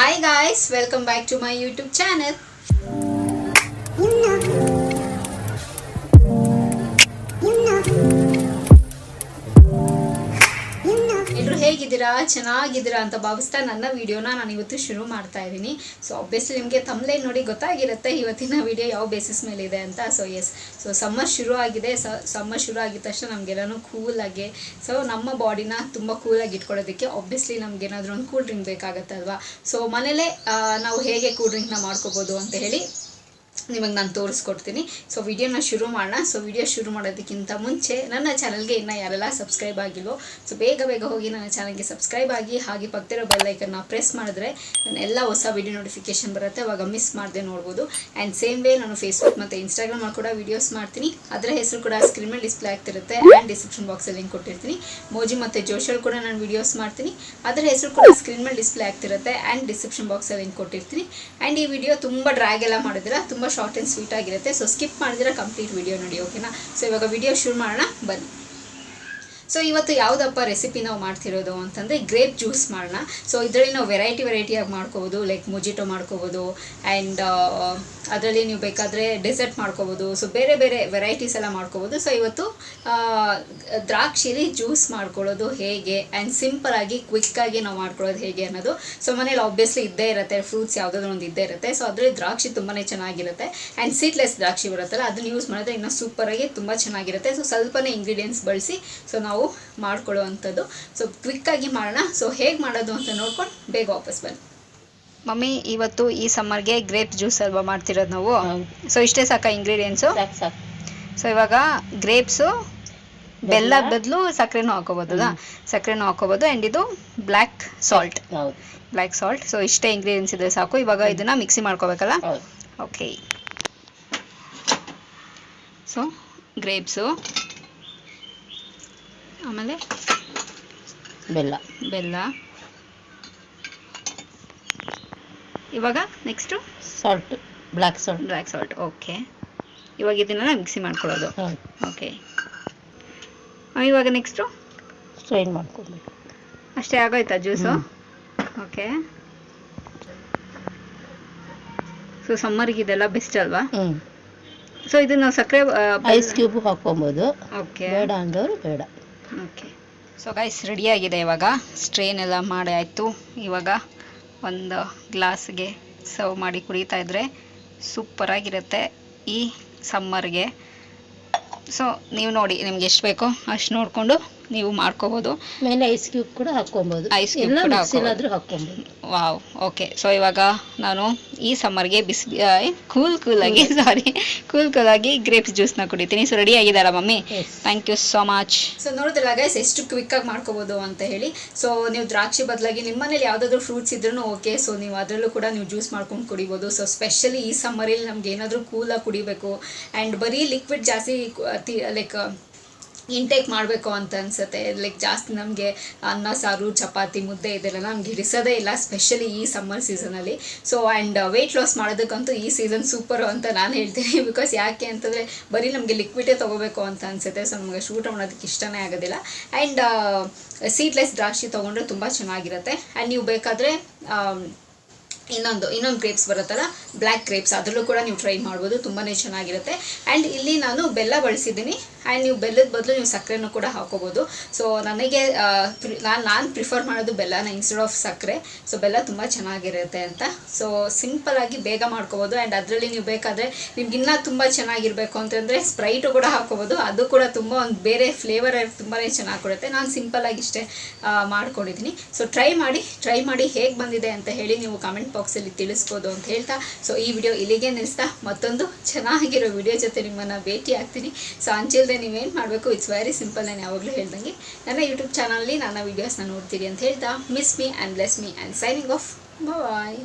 Hi guys, welcome back to my YouTube channel. ಎಲ್ಲರೂ ಹೇಗಿದ್ದೀರಾ, ಚೆನ್ನಾಗಿದ್ದೀರಾ ಅಂತ ಭಾವಿಸ್ತಾ ನನ್ನ ವಿಡಿಯೋನ ನಾನು ಇವತ್ತು ಶುರು ಮಾಡ್ತಾ ಇದ್ದೀನಿ. ಸೊ ಆಬ್ವಿಯಸ್ಲಿ ನಿಮಗೆ ಥಂಬ್ನೇಲ್ ನೋಡಿ ಗೊತ್ತಾಗಿರುತ್ತೆ ಇವತ್ತಿನ ವಿಡಿಯೋ ಯಾವ ಬೇಸಿಸ್ ಮೇಲೆ ಇದೆ ಅಂತ. ಸೊ ಸಮ್ಮರ್ ಶುರು ಆಗಿದೆ. ಸಮ್ಮರ್ ಶುರು ಆಗಿದ ತಕ್ಷಣ ನಮಗೆಲ್ಲನೂ ಕೂಲಾಗಿ, ಸೊ ನಮ್ಮ ಬಾಡಿನ ತುಂಬ ಕೂಲಾಗಿ ಇಟ್ಕೊಳ್ಳೋದಕ್ಕೆ ಆಬ್ವಿಯಸ್ಲಿ ನಮಗೇನಾದರೂ ಒಂದು ಕೂಲ್ ಡ್ರಿಂಕ್ ಬೇಕಾಗತ್ತೆ ಅಲ್ವಾ. ಸೊ ಮನೇಲೇ ನಾವು ಹೇಗೆ ಕೂಲ್ ಡ್ರಿಂಕ್ನ ಮಾಡ್ಕೋಬೋದು ಅಂತ ಹೇಳಿ ನಿಮಗೆ ನಾನು ತೋರಿಸ್ಕೊಡ್ತೀನಿ. ಸೊ ವಿಡಿಯೋನ ಶುರು ಮಾಡೋಣ. ಸೊ ವಿಡಿಯೋ ಶುರು ಮಾಡೋದಕ್ಕಿಂತ ಮುಂಚೆ ನನ್ನ ಚಾನಲ್ಗೆ ಇನ್ನೂ ಯಾರೆಲ್ಲ ಸಬ್ಸ್ಕ್ರೈಬ್ ಆಗಿಲ್ವೋ ಸೊ ಬೇಗ ಹೋಗಿ ನನ್ನ ಚಾನಲ್ಗೆ ಸಬ್ಸ್ಕ್ರೈಬ್ ಆಗಿ, ಹಾಗೆ ಪಕ್ಕದಿರೋ ಬೆಲ್ ಐಕನ್ನ ಪ್ರೆಸ್ ಮಾಡಿದ್ರೆ ನಾನು ಎಲ್ಲ ಹೊಸ ವಿಡಿಯೋ ನೋಟಿಫಿಕೇಶನ್ ಬರುತ್ತೆ, ಅವಾಗ ಮಿಸ್ ಮಾಡದೆ ನೋಡ್ಬೋದು. ಆ್ಯಂಡ್ ಸೇಮ್ ವೇ ನಾನು ಫೇಸ್ಬುಕ್ ಮತ್ತು ಇನ್ಸ್ಟಾಗ್ರಾಮಲ್ಲಿ ಕೂಡ ವೀಡಿಯೋಸ್ ಮಾಡ್ತೀನಿ. ಅದರ ಹೆಸರು ಕೂಡ ಸ್ಕ್ರೀನ್ ಮೇಲೆ ಡಿಸ್ಪ್ಲೇ ಆಗ್ತಿರುತ್ತೆ. ಆ್ಯಂಡ್ ಡಿಸ್ಕ್ರಿಪ್ಷನ್ ಬಾಕ್ಸಲ್ಲಿ ಲಿಂಕ್ ಕೊಟ್ಟಿರ್ತೀನಿ. ಮೋಜಿ ಮತ್ತು ಜೋಶಲ್ಲಿ ಕೂಡ ನಾನು ವೀಡಿಯೋಸ್ ಮಾಡ್ತೀನಿ. ಅದರ ಹೆಸರು ಕೂಡ ಸ್ಕ್ರೀನ್ ಮೇಲೆ ಡಿಸ್ಪ್ಲೇ ಆಗ್ತಿರುತ್ತೆ. ಆ್ಯಂಡ್ ಡಿಸ್ಕ್ರಿಪ್ಷನ್ ಬಾಕ್ಸಲ್ಲಿ ಲಿಂಕ್ ಕೊಟ್ಟಿರ್ತೀನಿ. ಆ್ಯಂಡ್ ಈ ವಿಡಿಯೋ ತುಂಬ ಡ್ರ್ಯಾಗ್ ಎಲ್ಲ ಮಾಡಿದ್ರೆ ತುಂಬ ಶಾರ್ಟ್ ಆ್ಯಂಡ್ ಸ್ವೀಟ್ ಆಗಿರುತ್ತೆ. ಸೊ ಸ್ಕಿಪ್ ಮಾಡಿದ್ರೆ ಕಂಪ್ಲೀಟ್ ವಿಡಿಯೋ ನೋಡಿ, ಓಕೆನಾ. ಸೊ ಇವಾಗ ವಿಡಿಯೋ ಶುರು ಮಾಡೋಣ ಬನ್ನಿ. ಸೊ ಇವತ್ತು ಯಾವುದಪ್ಪ ರೆಸಿಪಿ ನಾವು ಮಾಡ್ತಿರೋದು ಅಂತಂದರೆ ಗ್ರೇಪ್ ಜ್ಯೂಸ್ ಮಾಡೋಣ. ಸೊ ಇದರಲ್ಲಿ ನಾವು ವೆರೈಟಿಯಾಗಿ ಮಾಡ್ಕೋಬೋದು. ಲೈಕ್ ಮೊಜಿಟೋ ಮಾಡ್ಕೋಬೋದು, ಆ್ಯಂಡ್ ಅದರಲ್ಲಿ ನೀವು ಬೇಕಾದರೆ ಡೆಸರ್ಟ್ ಮಾಡ್ಕೋಬೋದು. ಸೊ ಬೇರೆ ವೆರೈಟೀಸ್ ಎಲ್ಲ ಮಾಡ್ಕೋಬೋದು. ಸೊ ಇವತ್ತು ದ್ರಾಕ್ಷಿಲಿ ಜ್ಯೂಸ್ ಮಾಡ್ಕೊಳ್ಳೋದು ಹೇಗೆ ಆ್ಯಂಡ್ ಸಿಂಪಲಾಗಿ ಕ್ವಿಕ್ಕಾಗಿ ನಾವು ಮಾಡ್ಕೊಳ್ಳೋದು ಹೇಗೆ ಅನ್ನೋದು. ಸೊ ಮನೇಲಿ ಆಬ್ವಿಯಸ್ಲಿ ಇದ್ದೇ ಇರುತ್ತೆ, ಫ್ರೂಟ್ಸ್ ಯಾವುದಾದ್ರೂ ಒಂದು ಇದ್ದೇ ಇರುತ್ತೆ. ಸೊ ಅದರಲ್ಲಿ ದ್ರಾಕ್ಷಿ ತುಂಬಾ ಚೆನ್ನಾಗಿರುತ್ತೆ. ಆ್ಯಂಡ್ ಸೀಡ್ಲೆಸ್ ದ್ರಾಕ್ಷಿ ಬರುತ್ತಲ್ಲ, ಅದನ್ನು ಯೂಸ್ ಮಾಡಿದ್ರೆ ಇನ್ನೂ ಸೂಪರಾಗಿ ತುಂಬ ಚೆನ್ನಾಗಿರುತ್ತೆ. ಸೊ ಸ್ವಲ್ಪನೇ ಇಂಗ್ರೀಡಿಯೆಂಟ್ಸ್ ಬಳಸಿ ಸೊ ನಾವು ಮಾಡ್ಕೊಳ್ಳೋ ಅಂಥದ್ದು. ಸೊ ಕ್ವಿಕ್ಕಾಗಿ ಮಾಡೋಣ. ಸೊ ಹೇಗೆ ಮಾಡೋದು ಅಂತ ನೋಡ್ಕೊಂಡು ಬೇಗ ವಾಪಸ್ ಬನ್ನಿ. ಮಮ್ಮಿ, ಇವತ್ತು ಈ ಸಮ್ಮರ್ಗೆ ಗ್ರೇಪ್ ಜ್ಯೂಸ್ ಅಲ್ವಾ ಮಾಡ್ತಿರೋದು ನಾವು. ಸೊ ಇಷ್ಟೇ ಸಾಕಾ ಇಂಗ್ರೀಡಿಯೆಂಟ್ಸು? ಸೊ ಇವಾಗ ಗ್ರೇಪ್ಸು, ಬೆಲ್ಲ ಬದಲು ಸಕ್ಕರೆನೂ ಹಾಕೋಬೋದಲ್ಲ, ಸಕ್ಕರೆನೂ ಹಾಕೋಬೋದು. ಆ್ಯಂಡ್ ಇದು ಬ್ಲ್ಯಾಕ್ ಸಾಲ್ಟ್. ಸೊ ಇಷ್ಟೇ ಇಂಗ್ರೀಡಿಯೆಂಟ್ಸ್ ಇದೆ ಸಾಕು. ಇವಾಗ ಇದನ್ನು ಮಿಕ್ಸಿ ಮಾಡ್ಕೋಬೇಕಲ್ಲ. ಓಕೆ. ಸೊ ಗ್ರೇಪ್ಸು, ಆಮೇಲೆ ಬೆಲ್ಲ, ಇವಾಗ ನೆಕ್ಸ್ಟು ಬ್ಲ್ಯಾಕ್ ಸಾಲ್ಟ್. ಓಕೆ. ಇವಾಗ ಇದನ್ನೆಲ್ಲ ಮಿಕ್ಸಿ ಮಾಡ್ಕೊಳ್ಳೋದು. ಓಕೆ. ಇವಾಗ ನೆಕ್ಸ್ಟು ಸ್ಟ್ರೈನ್ ಮಾಡ್ಕೊಳ್ಬೇಕು. ಅಷ್ಟೇ ಆಗೋಯ್ತಾ ಜ್ಯೂಸು? ಓಕೆ. ಸೊ ಸಮ್ಮರ್ಗೆ ಇದೆಲ್ಲ ಬೆಸ್ಟ್ ಅಲ್ವಾ? ಸೊ ಇದನ್ನು ಸಕ್ಕರೆ ಐಸ್ ಕ್ಯೂಬ್ ಹಾಕೊಬೋದು. ಓಕೆ. ಬೇಡ ಅಂದವರು ಬೇಡ. ಓಕೆ. ಸೊ ಗೈಸ್ ರೆಡಿಯಾಗಿದೆ. ಇವಾಗ ಸ್ಟ್ರೈನ್ ಎಲ್ಲ ಮಾಡಿ ಆಯಿತು. ಇವಾಗ ಒಂದು ಗ್ಲಾಸ್ಗೆ ಸರ್ವ್ ಮಾಡಿ ಕುಡಿತಾ ಇದ್ದರೆ ಸೂಪರಾಗಿರುತ್ತೆ ಈ ಸಮ್ಮರ್ಗೆ. ಸೊ ನೀವು ನೋಡಿ, ನಿಮ್ಗೆ ಎಷ್ಟು ಬೇಕೋ ಅಷ್ಟು ನೋಡಿಕೊಂಡು ನೀವು ಮಾಡ್ಕೋಬೋದು. ಮೇಲೆ ಐಸ್ ಕ್ಯೂಬ್ ಕೂಡ ಹಾಕ್ಕೊಬೋದು. ಐಸ್ ಕ್ಯೂಬ್ ಕೂಡ ಹಾಕ್ಕೊಬೋದು. ವಾವ್. ಓಕೆ. ಸೊ ಇವಾಗ ನಾನು ಈ ಸಮ್ಮರ್ಗೆ ಕೂಲಾಗಿ ಗ್ರೇಪ್ಸ್ ಜ್ಯೂಸ್ನ ಕುಡಿತೀನಿ. ಸೊ ರೆಡಿ ಆಗಿದ್ದಾರಾ mummy? Thank you so much. So ನೋಡಿದ್ರಲ್ಲ ಗೈಸ್ ಎಷ್ಟು ಕ್ವಿಕ್ಕಾಗಿ ಮಾಡ್ಕೋಬೋದು ಅಂತ ಹೇಳಿ. ಸೊ ನೀವು ದ್ರಾಕ್ಷಿ ಬದಲಾಗಿ ನಿಮ್ಮ ಮನೇಲಿ ಯಾವುದಾದ್ರೂ ಫ್ರೂಟ್ಸ್ ಇದ್ರೂ ಓಕೆ. ಸೊ ನೀವು ಅದರಲ್ಲೂ ಕೂಡ ನೀವು ಜ್ಯೂಸ್ ಮಾಡ್ಕೊಂಡು ಕುಡಿಬೋದು. ಸೊ ಸ್ಪೆಷಲಿ ಈ ಸಮ್ಮರಲ್ಲಿ ನಮ್ಗೆ ಏನಾದರೂ ಕೂಲಾಗಿ ಕುಡಿಬೇಕು ಆ್ಯಂಡ್ ಬರೀ ಲಿಕ್ವಿಡ್ ಜಾಸ್ತಿ ಲೈಕ್ ಇಂಟೇಕ್ ಮಾಡಬೇಕು ಅಂತ ಅನಿಸುತ್ತೆ. ಲೈಕ್ ಜಾಸ್ತಿ ನಮಗೆ ಅನ್ನ ಸಾರು ಚಪಾತಿ ಮುದ್ದೆ ಇದೆಲ್ಲ ನಮ್ಗೆ ಹಿಡಿಸೋದೇ ಇಲ್ಲ, ಸ್ಪೆಷಲಿ ಈ ಸಮ್ಮರ್ ಸೀಸನಲ್ಲಿ. ಸೊ ಆ್ಯಂಡ್ ವೆಯ್ಟ್ ಲಾಸ್ ಮಾಡೋದಕ್ಕಂತೂ ಈ ಸೀಸನ್ ಸೂಪರು ಅಂತ ನಾನು ಹೇಳ್ತೀನಿ. ಬಿಕಾಸ್ ಯಾಕೆ ಅಂತಂದರೆ ಬರೀ ನಮಗೆ ಲಿಕ್ವಿಡೇ ತೊಗೋಬೇಕು ಅಂತ ಅನಿಸುತ್ತೆ. ಸೊ ನಮಗೆ ಊಟ ಮಾಡೋದಕ್ಕೆ ಇಷ್ಟನೇ ಆಗೋದಿಲ್ಲ. ಆ್ಯಂಡ್ ಸೀಡ್ಲೆಸ್ ದ್ರಾಕ್ಷಿ ತೊಗೊಂಡ್ರೆ ತುಂಬ ಚೆನ್ನಾಗಿರುತ್ತೆ. ಆ್ಯಂಡ್ ನೀವು ಬೇಕಾದರೆ ಇನ್ನೊಂದು ಗ್ರೇಪ್ಸ್ ಬರುತ್ತಲ್ಲ, ಬ್ಲ್ಯಾಕ್ ಗ್ರೇಪ್ಸ್, ಅದರಲ್ಲೂ ಕೂಡ ನೀವು ಟ್ರೈ ಮಾಡ್ಬೋದು, ತುಂಬಾ ಚೆನ್ನಾಗಿರುತ್ತೆ. ಆ್ಯಂಡ್ ಇಲ್ಲಿ ನಾನು ಬೆಲ್ಲ ಬಳಸಿದ್ದೀನಿ. ಆ್ಯಂಡ್ ನೀವು ಬೆಲ್ಲದ ಬದಲು ನೀವು ಸಕ್ಕರೆನೂ ಕೂಡ ಹಾಕೋಬೋದು. ಸೊ ನನಗೆ ನಾನು ಪ್ರಿಫರ್ ಮಾಡೋದು ಬೆಲ್ಲನ ಇನ್ಸ್ಟೆಡ್ ಆಫ್ ಸಕ್ಕರೆ. ಸೊ ಬೆಲ್ಲ ತುಂಬ ಚೆನ್ನಾಗಿರುತ್ತೆ ಅಂತ. ಸೊ ಸಿಂಪಲಾಗಿ ಬೇಗ ಮಾಡ್ಕೋಬೋದು. ಆ್ಯಂಡ್ ಅದರಲ್ಲಿ ನೀವು ಬೇಕಾದರೆ ನಿಮ್ಗೆ ಇನ್ನೂ ತುಂಬ ಚೆನ್ನಾಗಿರಬೇಕು ಅಂತಂದರೆ ಸ್ಪ್ರೈಟು ಕೂಡ ಹಾಕೋಬೋದು. ಅದು ಕೂಡ ತುಂಬ ಒಂದು ಬೇರೆ ಫ್ಲೇವರ್ ತುಂಬಾ ಚೆನ್ನಾಗಿ ಕೊಡುತ್ತೆ. ನಾನು ಸಿಂಪಲಾಗಿ ಇಷ್ಟೇ ಮಾಡ್ಕೊಂಡಿದ್ದೀನಿ. ಸೊ ಟ್ರೈ ಮಾಡಿ ಹೇಗೆ ಬಂದಿದೆ ಅಂತ ಹೇಳಿ ನೀವು ಕಮೆಂಟ್ ಬಾಕ್ಸಲ್ಲಿ ತಿಳಿಸ್ಬೋದು ಅಂತ ಹೇಳ್ತಾ, ಸೊ ಈ ವಿಡಿಯೋ ಇಲ್ಲಿಗೆ ನಿಲ್ಲಿಸ್ತಾ ಮತ್ತೊಂದು ಚೆನ್ನಾಗಿರೋ ವಿಡಿಯೋ ಜೊತೆ ನಿಮ್ಮನ್ನು ಭೇಟಿ ಆಗ್ತೀನಿ. ಸೊ ಅಂಚಿಲ್ದೆ ನೀವೇನು ಮಾಡಬೇಕು, ಇಟ್ಸ್ ವೆರಿ ಸಿಂಪಲ್. ನಾನು ಯಾವಾಗಲೂ ಹೇಳ್ದಂಗೆ ನನ್ನ ಯೂಟ್ಯೂಬ್ ಚಾನಲಲ್ಲಿ ನನ್ನ ವೀಡಿಯೋಸ್ನ ನೋಡ್ತೀರಿ ಅಂತ ಹೇಳ್ತಾ, miss me and bless me and signing off. Bye.